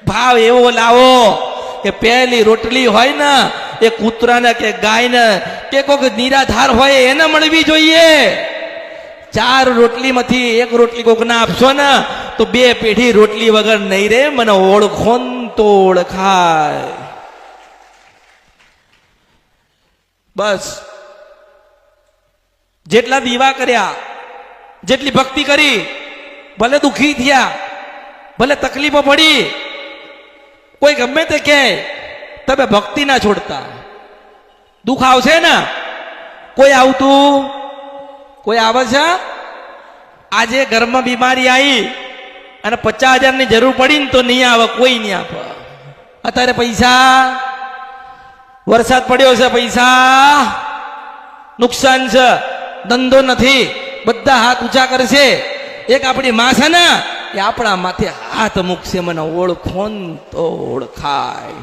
ભાવ એવો લાવો કે પહેલી રોટલી હોય ને એ કૂતરાને કે ગાયને કે કોઈક નિરાધાર હોય એને મળવી જોઈએ. 4 રોટલીમાંથી 1 રોટલી કોકને આપશો ને તો 2 પેઢી રોટલી વગર નહીં રે. મને ઓળખો તો ઓળખાય. બસ જેટલા દીવા કર્યા, જેટલી ભક્તિ કરી, ભલે દુઃખી થયા, ભલે તકલીફો પડી, કોઈ ગમે તે કહે તમે ભક્તિ ના છોડતા. દુઃખ આવશે ને, કોઈ આવતું, કોઈ આવે છે? આજે ઘરમાં બીમારી આવી અને 50,000 ની જરૂર પડી ને તો નહીં આવે, કોઈ નહીં આપે. અત્યારે પૈસા, વરસાદ પડ્યો છે, પૈસા નુકસાન છે, ધંધો નથી, બધા હાથ ઊંચા કરશે. એક આપણી માં છે ને એ આપણા માથે હાથ મૂકશે. મને ઓળખો તો ઓળખાય.